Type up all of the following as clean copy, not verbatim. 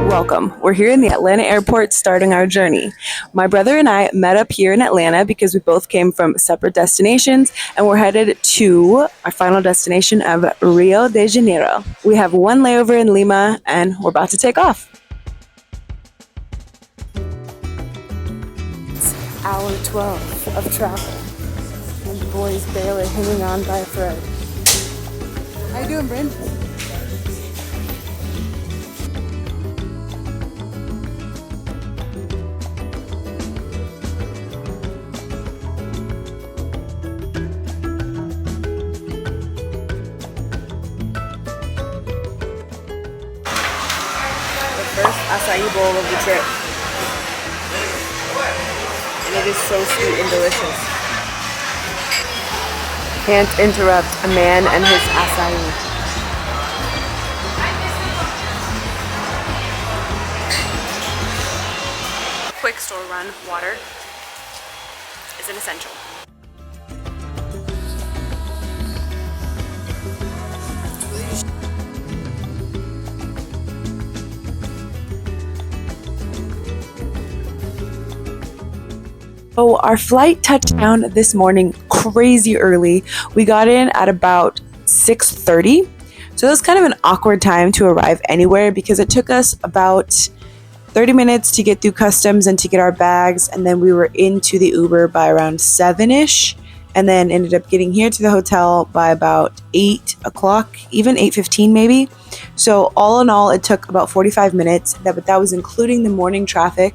Welcome. We're here in the Atlanta airport starting our journey. My brother and I met up here in Atlanta because we both came from separate destinations and we're headed to our final destination of Rio de Janeiro. We have one layover in Lima and we're about to take off. It's hour 12 of travel and the boys barely hanging on by a thread. How you doing, Bryn? First acai bowl of the trip. And it is so sweet and delicious. Can't interrupt a man and his acai. Quick store run water is an essential. So our flight touched down this morning crazy early. We got in at about 6:30. So it was kind of an awkward time to arrive anywhere because it took us about 30 minutes to get through customs and to get our bags. And then we were into the Uber by around 7-ish and then ended up getting here to the hotel by about 8 o'clock, even 8:15 maybe. So all in all, it took about 45 minutes. But that was including the morning traffic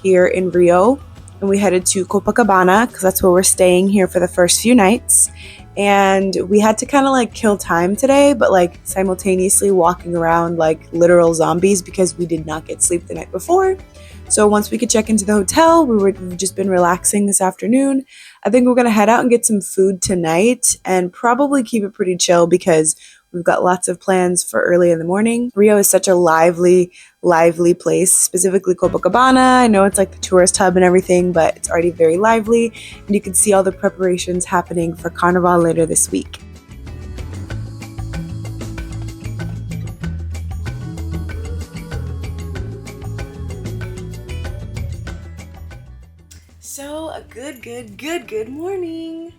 here in Rio. And we headed to Copacabana because that's where we're staying here for the first few nights. And we had to kind of like kill time today, but like simultaneously walking around like literal zombies because we did not get sleep the night before. So once we could check into the hotel, we've just been relaxing this afternoon. I think we're going to head out and get some food tonight and probably keep it pretty chill because we've got lots of plans for early in the morning. Rio is such a lively place, specifically Copacabana. I know it's like the tourist hub and everything, but it's already very lively and you can see all the preparations happening for Carnival later this week. So a good morning.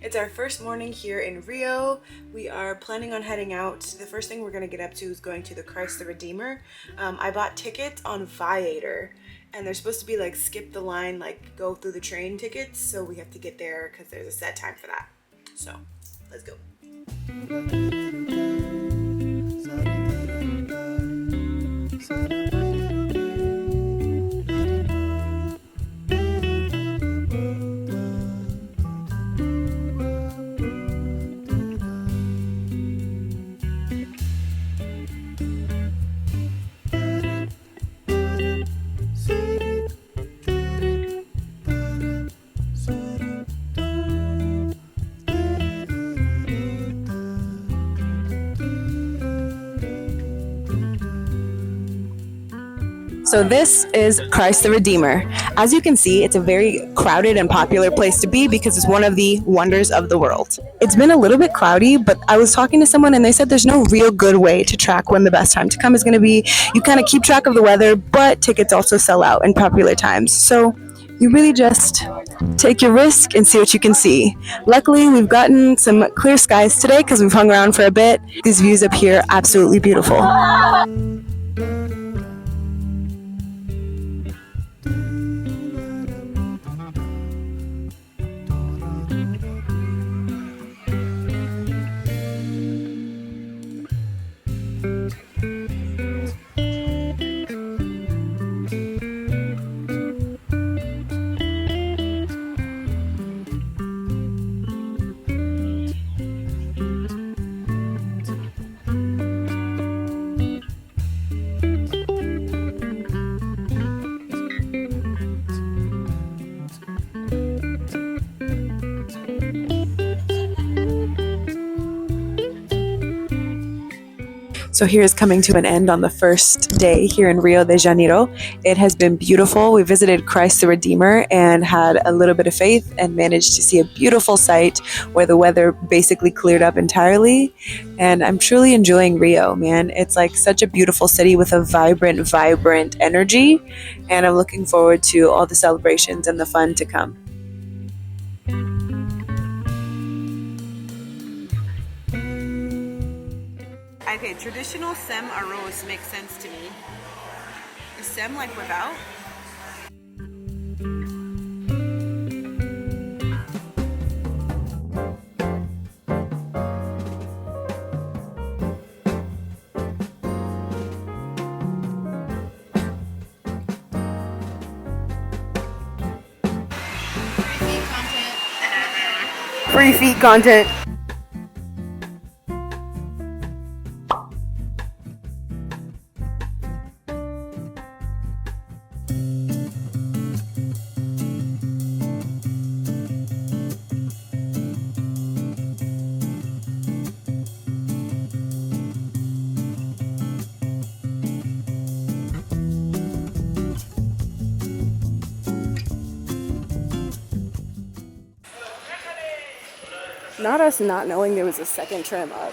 It's our first morning here in Rio. We are planning on heading out. The first thing we're going to get up to is going to the Christ the Redeemer. I bought tickets on Viator and they're supposed to be like skip the line, like go through the train tickets. So we have to get there because there's a set time for that. So let's go. So this is Christ the Redeemer. As you can see, it's a very crowded and popular place to be because it's one of the wonders of the world. It's been a little bit cloudy, but I was talking to someone and they said there's no real good way to track when the best time to come is going to be. You kind of keep track of the weather, but tickets also sell out in popular times. So you really just take your risk and see what you can see. Luckily, we've gotten some clear skies today because we've hung around for a bit. These views up here are absolutely beautiful. So here's coming to an end on the first day here in Rio de Janeiro. It has been beautiful. We visited Christ the Redeemer and had a little bit of faith and managed to see a beautiful sight where the weather basically cleared up entirely. And I'm truly enjoying Rio, man. It's like such a beautiful city with a vibrant energy. And I'm looking forward to all the celebrations and the fun to come. Okay, traditional sem arroz makes sense to me. Is sem like without? Free feet content. Not us not knowing there was a second trim up.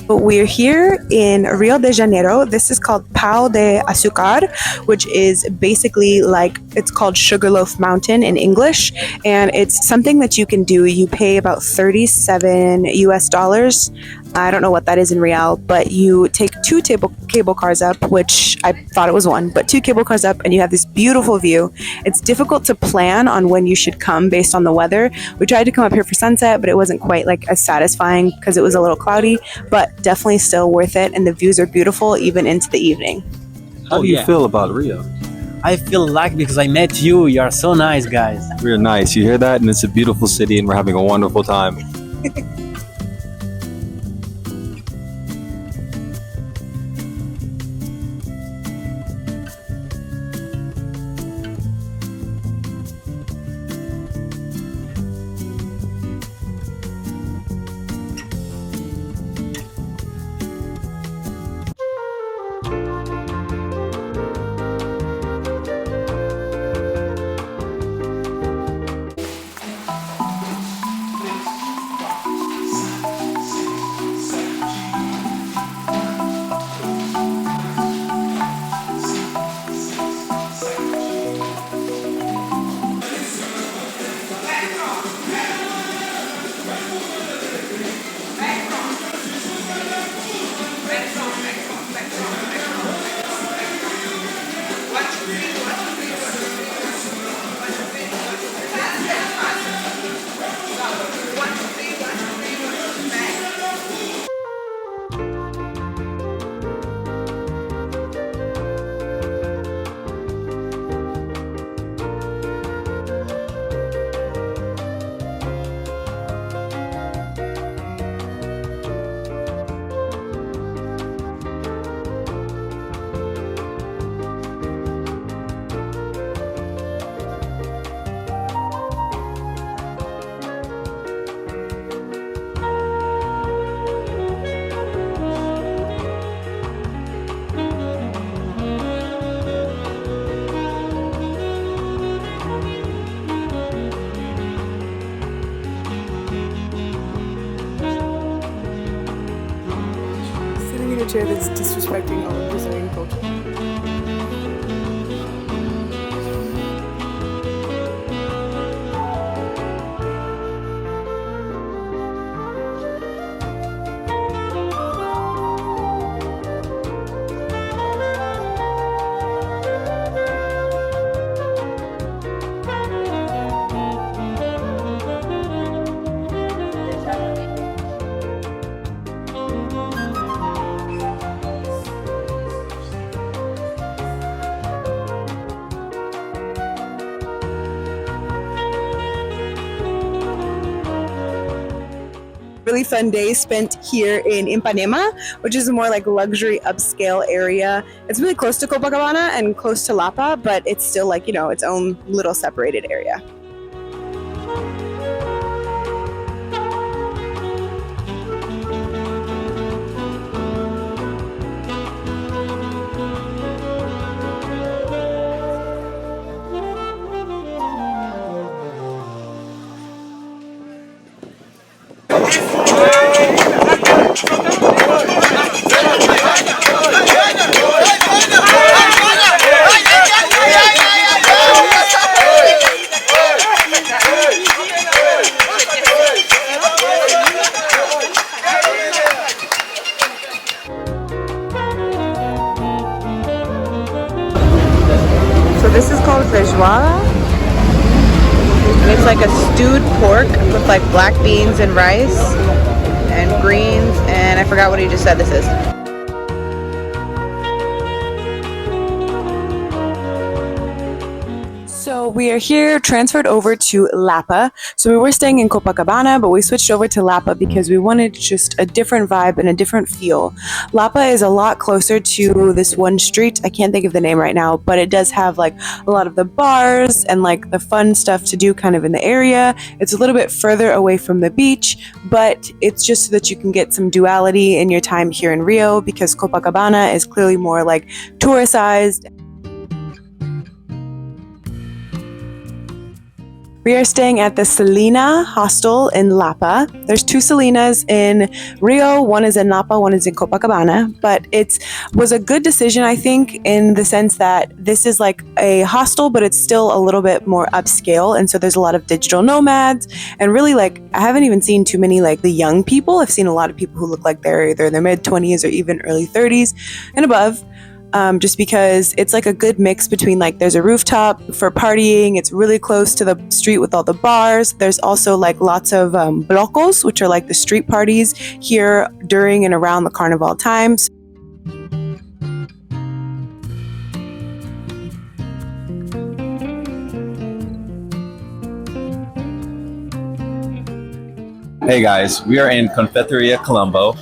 We're here in Rio de Janeiro. This is called Pau de Açúcar, which is basically like, it's called Sugarloaf Mountain in English. And it's something that you can do. You pay about 37 US dollars. I don't know what that is in real, but you take two cable cars up, which I thought it was one, but two cable cars up, and you have this beautiful view. It's difficult to plan on when you should come based on the weather. We tried to come up here for sunset, but it wasn't quite like as satisfying because it was a little cloudy, but definitely still worth it, and the views are beautiful even into the evening. How do you feel about Rio? I feel lucky because I met you. You are so nice, guys. We're nice. You hear that? And it's a beautiful city, and we're having a wonderful time. Chair that's disrespecting all of Brazilian culture. Really fun day spent here in Ipanema, which is a more like luxury upscale area. It's really close to Copacabana and close to Lapa, but it's still like, you know, its own little separated area. called feijoada. And it's like a stewed pork with like black beans and rice and greens, and I forgot what he just said this is. So we are here transferred over to Lapa. So we were staying in Copacabana, but we switched over to Lapa because we wanted just a different vibe and a different feel. Lapa is a lot closer to this one street. I can't think of the name right now, but it does have like a lot of the bars and like the fun stuff to do kind of in the area. It's a little bit further away from the beach, but it's just so that you can get some duality in your time here in Rio, because Copacabana is clearly more like touristized. We are staying at the Selina hostel in Lapa. There's two Selinas in Rio. One is in Lapa, one is in Copacabana. But it was a good decision, I think, in the sense that this is like a hostel, but it's still a little bit more upscale. And so there's a lot of digital nomads. And really, like, I haven't even seen too many, like, the young people. I've seen a lot of people who look like they're either in their mid-20s or even early 30s and above. Just because it's like a good mix between, like, there's a rooftop for partying, it's really close to the street with all the bars. There's also like lots of blocos, which are like the street parties here during and around the carnival times. Hey guys, we are in Confeiteria Colombo,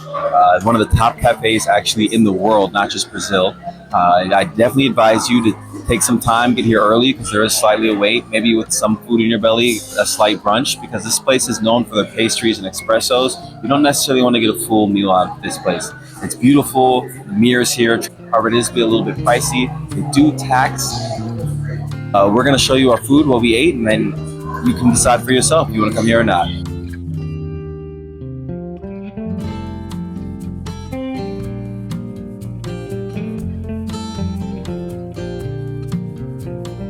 one of the top cafes actually in the world, not just Brazil. I definitely advise you to take some time, get here early because there is slightly a wait, maybe with some food in your belly, a slight brunch, because this place is known for their pastries and espressos. You don't necessarily want to get a full meal out of this place. It's beautiful, the mirrors here, however it is be a little bit pricey. They do tax. We're going to show you our food, what we ate, and then you can decide for yourself if you want to come here or not.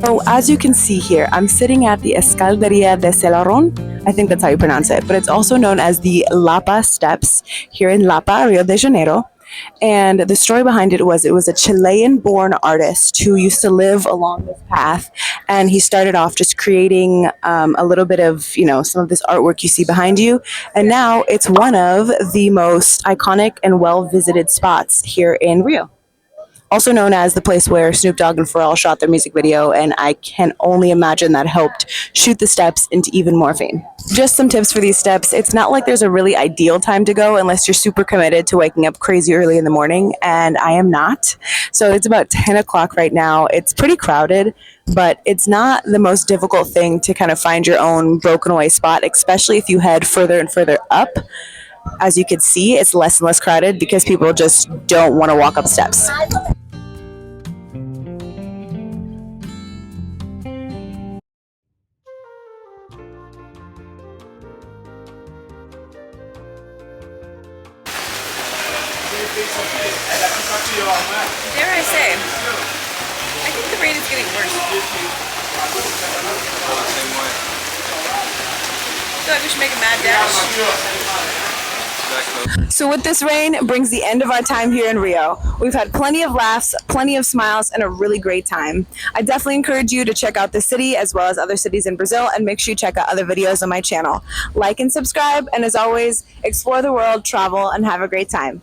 So as you can see here, I'm sitting at the Escalderia de Celaron. I think that's how you pronounce it, but it's also known as the Lapa Steps here in Lapa, Rio de Janeiro. And the story behind it was a Chilean-born artist who used to live along this path, and he started off just creating a little bit of, you know, some of this artwork you see behind you, and now it's one of the most iconic and well-visited spots here in Rio. Also known as the place where Snoop Dogg and Pharrell shot their music video, and I can only imagine that helped shoot the steps into even more fame. Just some tips for these steps. It's not like there's a really ideal time to go unless you're super committed to waking up crazy early in the morning, and I am not. So it's about 10 o'clock right now. It's pretty crowded, but it's not the most difficult thing to kind of find your own broken away spot, especially if you head further and further up. As you can see, it's less and less crowded because people just don't want to walk up steps. Dare I say, I think the rain is getting worse. I feel like we should make a mad dash. So with this rain brings the end of our time here in Rio. We've had plenty of laughs, plenty of smiles, and a really great time. I definitely encourage you to check out this city as well as other cities in Brazil, and make sure you check out other videos on my channel. Like and subscribe, and as always, explore the world, travel, and have a great time.